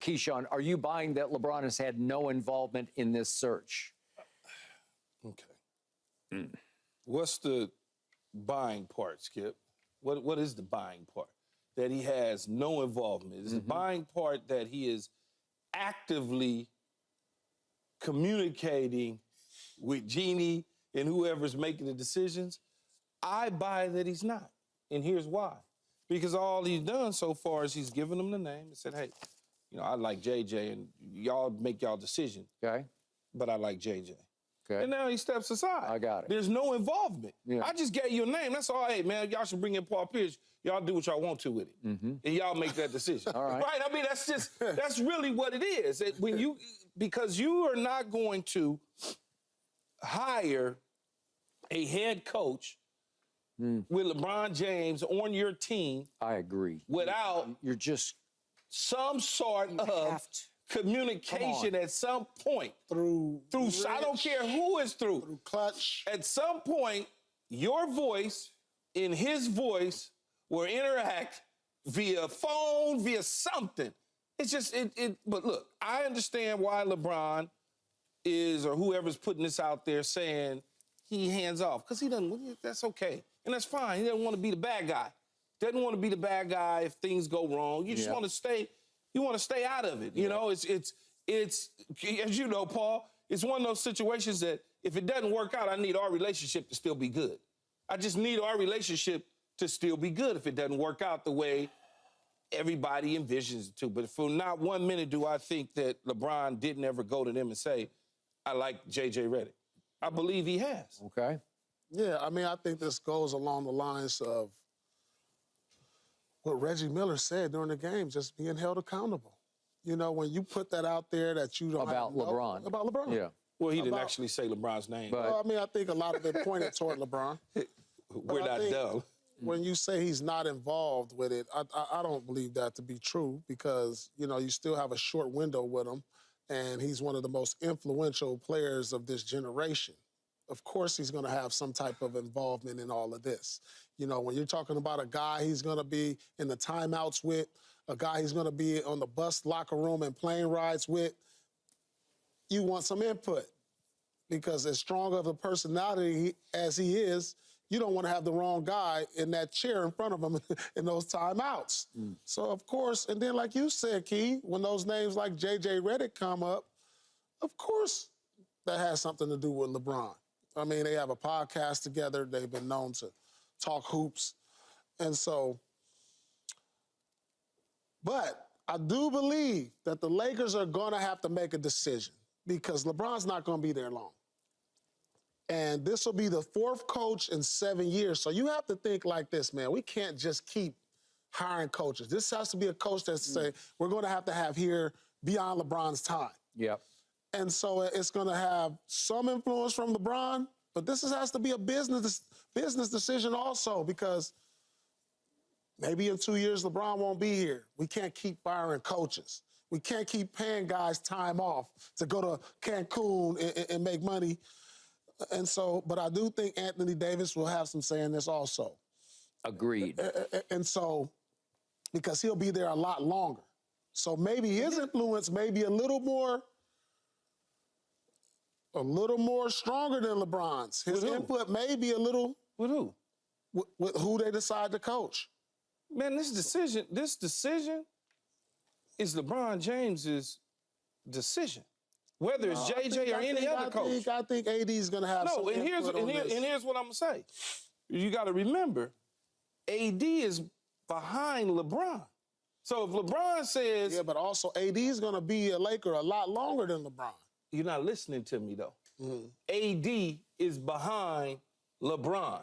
Keyshawn, are you buying that LeBron has had no involvement in this search? Okay. What's the buying part, Skip? What is the buying part? That he has no involvement. Is the buying part that he is actively communicating with Jeannie and whoever's making the decisions? I buy that he's not. And here's why. Because all he's done so far is he's given them the name and said, hey, you know, I like JJ and y'all make y'all decision. Okay. But I like JJ. Okay. And now he steps aside. I got it. There's no involvement. Yeah. I just gave you a name. That's all. Hey, man, y'all should bring in Paul Pierce. Y'all do what y'all want to with it. And y'all make that decision. All right. Right? I mean, that's really what it is. Because you are not going to hire a head coach with LeBron James on your team. I agree. Without you're just some sort of communication at some point. Through I don't care who is through Clutch. At some point, your voice and his voice will interact via phone, via something. It's just, but look, I understand why LeBron is, or whoever's putting this out there saying he hands off, because he doesn't, that's okay. And that's fine. He doesn't want to be the bad guy. Doesn't want to be the bad guy if things go wrong. You just want to stay, out of it. You know, it's, as you know, Paul, it's one of those situations that if it doesn't work out, I need our relationship to still be good. I just need our relationship to still be good if it doesn't work out the way everybody envisions it to. But for not 1 minute do I think that LeBron didn't ever go to them and say, I like JJ Redick. I believe he has. Okay. Yeah, I mean, I think this goes along the lines of what Reggie Miller said during the game, just being held accountable. You know, when you put that out there that you don't About LeBron. About LeBron. Yeah. Well, he didn't actually say LeBron's name. But, well, I mean, I think a lot of it pointed toward LeBron. We're not dumb. When you say he's not involved with it, I don't believe that to be true because, you know, you still have a short window with him, and he's one of the most influential players of this generation. Of course he's going to have some type of involvement in all of this. You know, when you're talking about a guy he's going to be in the timeouts with, a guy he's going to be on the bus locker room and plane rides with, you want some input. Because as strong of a personality as he is, you don't want to have the wrong guy in that chair in front of him in those timeouts. So, of course, and then like you said, Key, when those names like JJ Redick come up, of course that has something to do with LeBron. I mean, they have a podcast together. They've been known to talk hoops. And so, but I do believe that the Lakers are going to have to make a decision because LeBron's not going to be there long. And this will be the fourth coach in 7 years. So you have to think like this, man. We can't just keep hiring coaches. This has to be a coach that's say, we're going to have here beyond LeBron's time. Yep. And so it's going to have some influence from LeBron, but this has to be a business decision also because maybe in 2 years LeBron won't be here. We can't keep firing coaches. We can't keep paying guys time off to go to Cancun and make money. And so, but I do think Anthony Davis will have some say in this also. Agreed. And so, because he'll be there a lot longer. So maybe his influence may be a little more stronger than LeBron's. His input may be a little... With who? With who they decide to coach. Man, this decision is LeBron James's decision. Whether it's JJ or any other coach. I think AD is going to have some input on this. And here's what I'm going to say. You got to remember, AD is behind LeBron. So if LeBron says... Yeah, but also AD is going to be a Laker a lot longer than LeBron. You're not listening to me, though. AD is behind LeBron.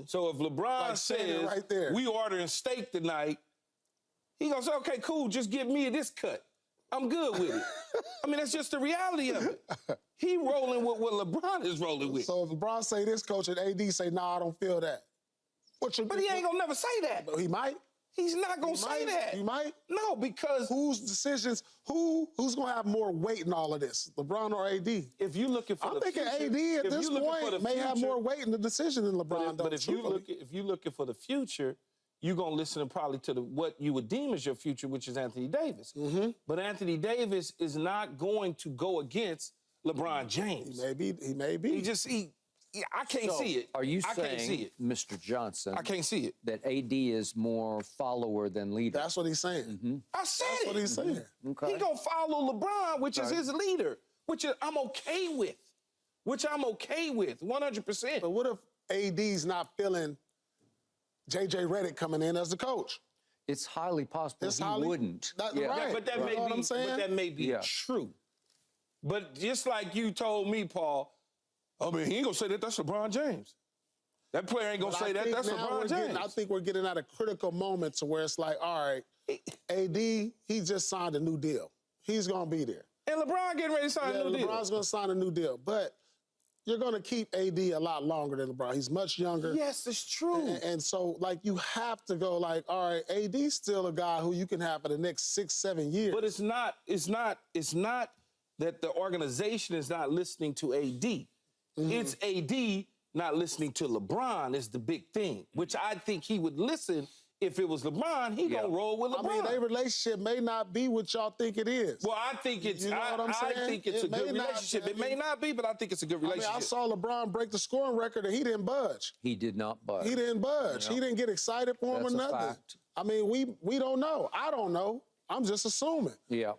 So if LeBron says, right there, we ordering steak tonight, he going to say, okay, cool, just give me this cut. I'm good with it. I mean, that's just the reality of it. He rolling with what LeBron is rolling with. So if LeBron say this, coach, and AD say, nah, I don't feel that. But he ain't going to never say that. But he might. He's not going to say that. He might? No, because... Whose decisions, who's going to have more weight in all of this, LeBron or AD? If you're looking for I'm thinking AD at this point may have more weight in the decision than LeBron does. But if you're looking for the future, you're going to listen probably to what you would deem as your future, which is Anthony Davis. But Anthony Davis is not going to go against LeBron James. He may be. I can't see it. Are you I saying, can't see it. Mr. Johnson, I can't see it. that AD is more follower than leader? That's what he's saying. I said That's what he's saying. Okay. He gonna follow LeBron, which is his leader, which I'm okay with. 100%. But what if AD's not feeling JJ Redick coming in as the coach? It's highly possible It's he highly- wouldn't. Right. But that You may know what be. I'm saying? But that may be Yeah. true. But just like you told me, Paul, I mean, he ain't gonna say that. That's LeBron James. That player ain't gonna But say I that. think That's now LeBron James. I think we're getting at a critical moment to where it's like, all right, AD, he just signed a new deal. He's gonna be there. And LeBron getting ready to sign a new deal. LeBron's gonna sign a new deal, but you're gonna keep AD a lot longer than LeBron. He's much younger. Yes, it's true. And so, like, you have to go like, all right, AD's still a guy who you can have for the next 6-7 years. But it's not that the organization is not listening to AD. It's AD not listening to LeBron is the big thing, which I think he would listen. If it was LeBron, he gonna roll with LeBron. I mean, their relationship may not be what y'all think it is. Well, I think it's. You know what I'm saying? I think it's a It may good not- relationship. I It may mean- not be, but I think it's a good I mean, relationship. I saw LeBron break the scoring record and he didn't budge. He did not budge. He didn't budge. Yeah. He didn't get excited for him That's or a nothing. fact. I mean, we don't know. I don't know. I'm just assuming. Yeah.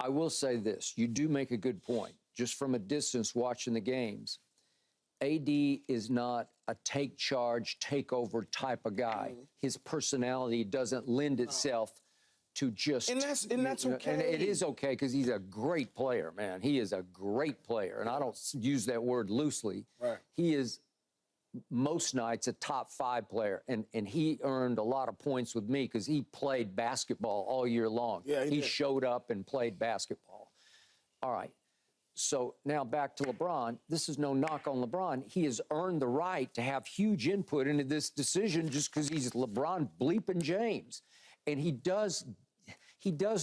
I will say this. You do make a good point. Just from a distance watching the games, AD is not a take charge, take over type of guy. His personality doesn't lend itself to just... And that's okay. And it is okay because he's a great player, man. He is a great player. And I don't use that word loosely. Right. He is most nights a top 5 player. And he earned a lot of points with me because he played basketball all year long. Yeah, he did. showed up and played basketball. All right. So now back to LeBron. This is no knock on LeBron. He has earned the right to have huge input into this decision just because he's LeBron bleeping James. And he does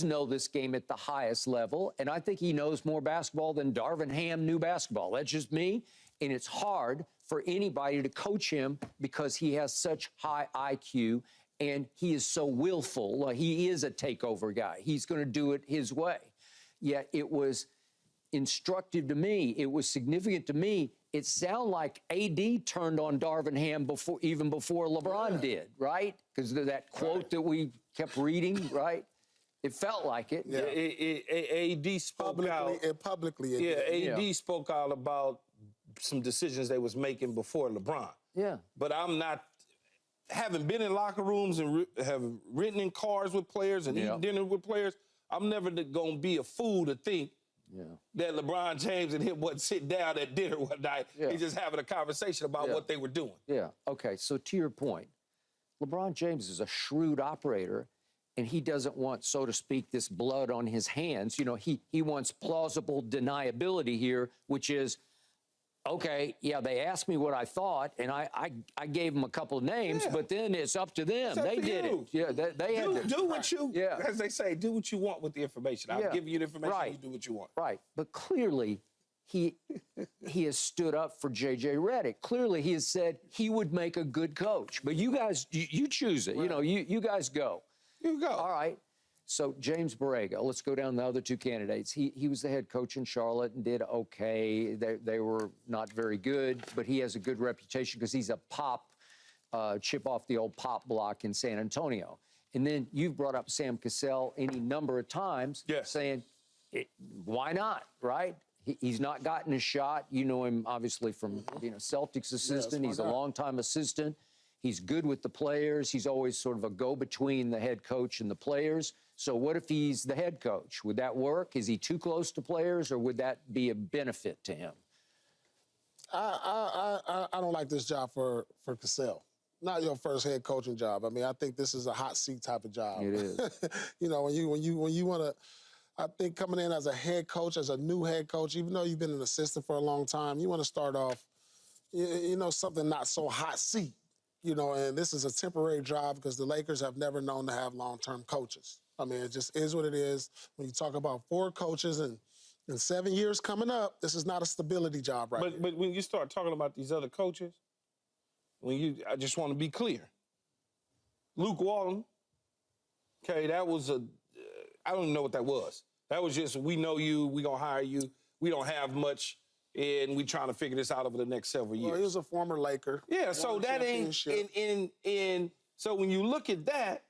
know this game at the highest level. And I think he knows more basketball than Darvin Ham knew basketball. That's just me. And it's hard for anybody to coach him because he has such high IQ and he is so willful. Like, he is a takeover guy. He's going to do it his way. Yet it was instructive to me. It was significant to me. It sounded like AD turned on Darvin Ham even before LeBron did, right? Because of that quote that we kept reading, right? It felt like it. Yeah. AD spoke out. Publicly. AD spoke out about some decisions they was making before LeBron. Yeah. But I'm not, having been in locker rooms and have written in cars with players and eaten dinner with players, I'm never going to be a fool to think that LeBron James and him wasn't sitting down at dinner one night. They just having a conversation about what they were doing. Yeah. Okay. So to your point, LeBron James is a shrewd operator, and he doesn't want, so to speak, this blood on his hands. You know, he wants plausible deniability here, which is, okay, yeah, they asked me what I thought, and I gave them a couple of names, but then it's up to them. It's they up to did you. it. Yeah, they had to Do what you, Yeah. as they say, do what you want with the information. I'll give you the information, you do what you want. Right. But clearly, he has stood up for JJ Redick. Clearly, he has said he would make a good coach. But you guys, you choose it. Right. You know, you guys go. You go. All right. So James Borrego, let's go down the other 2 candidates. He was the head coach in Charlotte and did okay. They were not very good, but he has a good reputation because he's a chip off the old pop block in San Antonio. And then you've brought up Sam Cassell any number of times, saying, why not, right? He's not gotten a shot. You know him, obviously, from being a Celtics assistant. He's a longtime assistant. He's good with the players. He's always sort of a go-between the head coach and the players. So what if he's the head coach? Would that work? Is he too close to players, or would that be a benefit to him? I don't like this job for Cassell. Not your first head coaching job. I mean, I think this is a hot seat type of job. It is. You know, when you want to, I think coming in as a head coach, as a new head coach, even though you've been an assistant for a long time, you want to start off, you know, something not so hot seat. You know, and this is a temporary job because the Lakers have never known to have long-term coaches. I mean, it just is what it is. When you talk about 4 coaches and 7 years coming up, this is not a stability job right here. But when you start talking about these other coaches, I just want to be clear. Luke Walton. Okay, that was I don't even know what that was. That was just, we know you, we gonna hire you. We don't have much, and we trying to figure this out over the next several years. Well, he was a former Laker. Yeah, so that ain't, so when you look at that,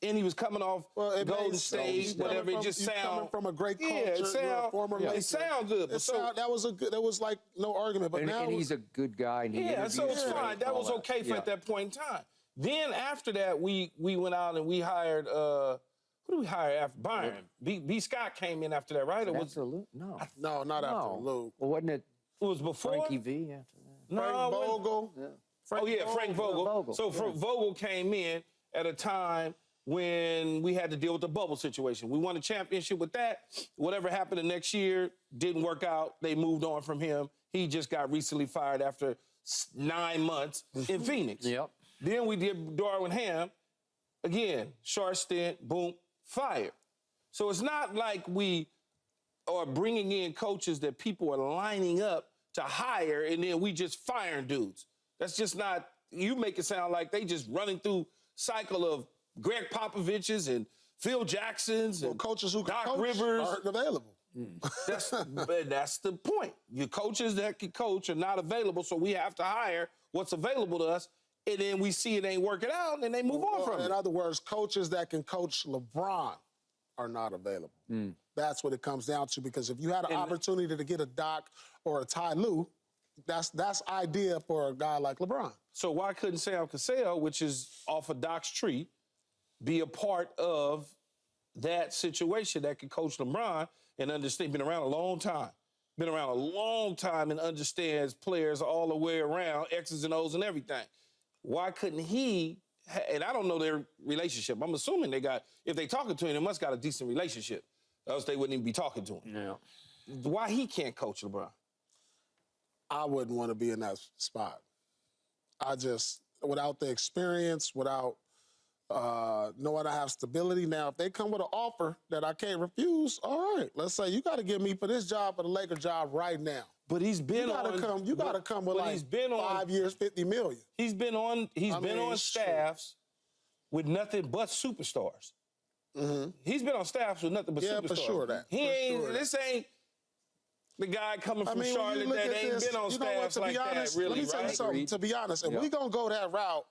and he was coming off Golden State, whatever, it just sound coming from a great culture. Yeah, it sound good. But that was like no argument. But now he's a good guy. And so it's fine. That was okay for at that point in time. Then after that, we went out and we hired who did we hire after Byron? B. Scott came in after that, right? Or was Luke? No. No, not after Luke. Well, wasn't it? It was before Frankie V after that. Frank Vogel. Yeah. Frank Vogel. So Vogel came in at a time when we had to deal with the bubble situation. We won a championship with that. Whatever happened the next year didn't work out. They moved on from him. He just got recently fired after 9 months in Phoenix. Yep. Then we did Darwin Ham. Again, short stint, boom, fired. So it's not like we are bringing in coaches that people are lining up to hire and then we just firing dudes. That's just not, you make it sound like they just running through cycle of Greg Popovich's and Phil Jackson's and coaches who can Doc coach Rivers aren't available. That's the point. Your coaches that can coach are not available, so we have to hire what's available to us, and then we see it ain't working out, and they move on from it. In other words, coaches that can coach LeBron are not available. That's what it comes down to, because if you had an opportunity to get a Doc or a Ty Lue, that's idea for a guy like LeBron. So why couldn't Sam Cassell, which is off of Doc's tree, be a part of that situation that could coach LeBron and understand, been around a long time. Been around a long time and understands players all the way around, X's and O's and everything. Why couldn't he, and I don't know their relationship. I'm assuming they got, if they talking to him, they must got a decent relationship. Else they wouldn't even be talking to him. Yeah. Why he can't coach LeBron? I wouldn't want to be in that spot. I just, without the experience, without knowing I have stability. Now, if they come with an offer that I can't refuse, all right. Let's say you got to get me for this job, for the Laker job right now. But he's been You got to come with like he's been 5 years, $50 million. He's been on staffs with nothing but superstars. Mm-hmm. He's been on staffs with nothing but superstars. Yeah, for sure that. This ain't the guy coming from Charlotte that ain't been on staffs like that, really, Let me tell you something. To be honest, if we going to go that route,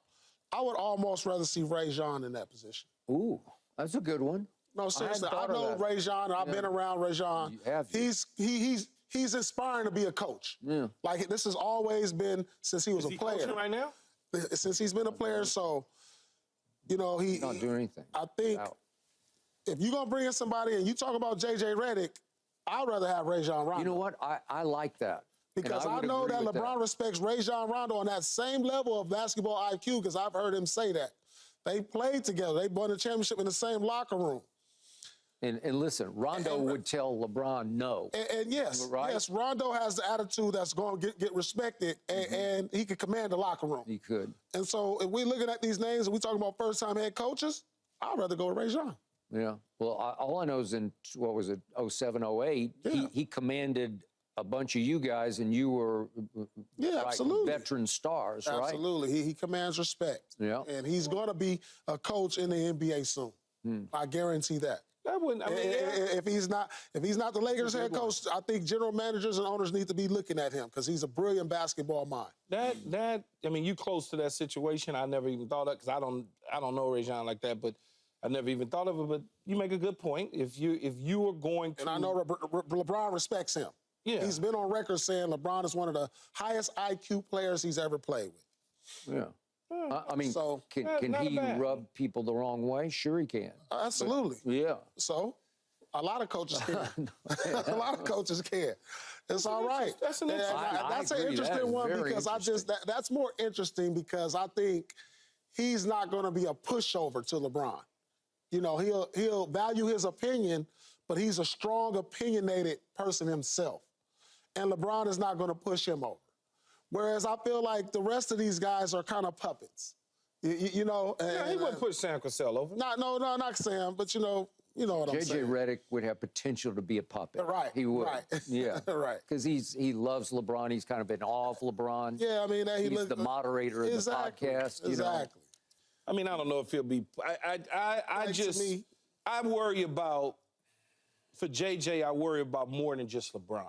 I would almost rather see Rajon in that position. Ooh, that's a good one. No, seriously, I know Rajon. I've been around Rajon. He's inspiring to be a coach. Yeah. Like, this has always been since he was a player. Is he coaching right now? Since he's been a player, so, he's not doing anything. I think if you're going to bring in somebody and you talk about JJ Redick, I'd rather have Rajon Rondo. You know what? I like that. Because I know that LeBron respects Rajon Rondo on that same level of basketball IQ, because I've heard him say that. They played together. They won the championship in the same locker room. And listen, Rondo would tell LeBron no. And yes, Rondo has the attitude that's going to get respected, and he could command the locker room. He could. And so if we're looking at these names and we're talking about first-time head coaches, I'd rather go with Rajon. Yeah. Well, all I know is in, 07, 08, he commanded a bunch of you guys, and you were absolutely veteran stars, right? Absolutely. He commands respect. Yeah. And he's going to be a coach in the NBA soon. I guarantee that. That wouldn't, if he's not the Lakers head coach, I think general managers and owners need to be looking at him, because he's a brilliant basketball mind. You close to that situation. I never even thought of, because I don't know Rajon like that, but I never even thought of it. But you make a good point. If you are going to, and I know LeBron respects him. Yeah. He's been on record saying LeBron is one of the highest IQ players he's ever played with. Yeah. I mean, so, can he rub people the wrong way? Sure he can. Absolutely. But, So, a lot of coaches can. A lot of coaches can. It's all right. That's an interesting one, because that's more interesting, because I think he's not going to be a pushover to LeBron. He'll value his opinion, but he's a strong, opinionated person himself. And LeBron is not going to push him over. Whereas I feel like the rest of these guys are kind of puppets. He wouldn't push Sam Cassell over. No, not Sam, but you know what I'm saying. JJ Redick would have potential to be a puppet. Right. He would. Right. Yeah. Right. Because he loves LeBron. He's kind of in awe of LeBron. Yeah, I mean, he's the moderator of the podcast. Exactly. I mean, I don't know if he'll be. I worry about, for JJ, I worry about more than just LeBron.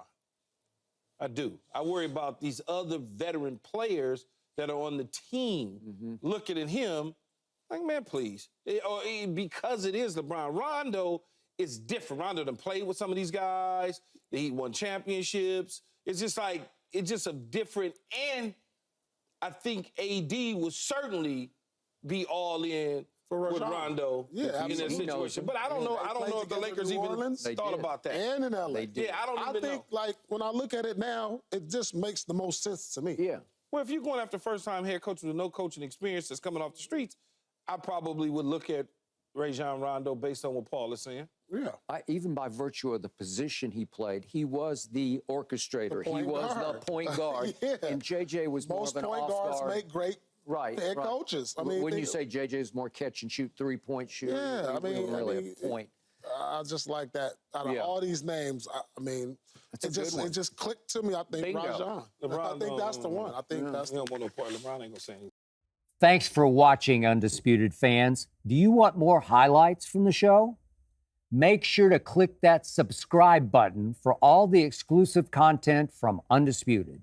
I do. I worry about these other veteran players that are on the team looking at him like, man, please. Because it is LeBron. Rondo is different. Rondo done played with some of these guys. He won championships. It's just like, it's just a different, and I think AD will certainly be all in with Rondo in that situation. But I don't know. I don't know if the Lakers even thought about that. And in LA. Yeah, I don't even know. I think, like, when I look at it now, it just makes the most sense to me. Yeah. Well, if you're going after first-time head coach with no coaching experience that's coming off the streets, I probably would look at Rajon Rondo based on what Paul is saying. Yeah. Even by virtue of the position he played, he was the orchestrator. He was the point guard. Yeah. And JJ was more of an off guard. Most point guards make great head coaches. I mean, when you say JJ is more catch and shoot, 3-point shooter, yeah, I mean, really a point. I just like that. Out of all these names, I mean, it just clicked to me. I think Rajon. I think that's the one. I think that's. He don't want no part. LeBron ain't gonna say anything. Thanks for watching, Undisputed fans. Do you want more highlights from the show? Make sure to click that subscribe button for all the exclusive content from Undisputed.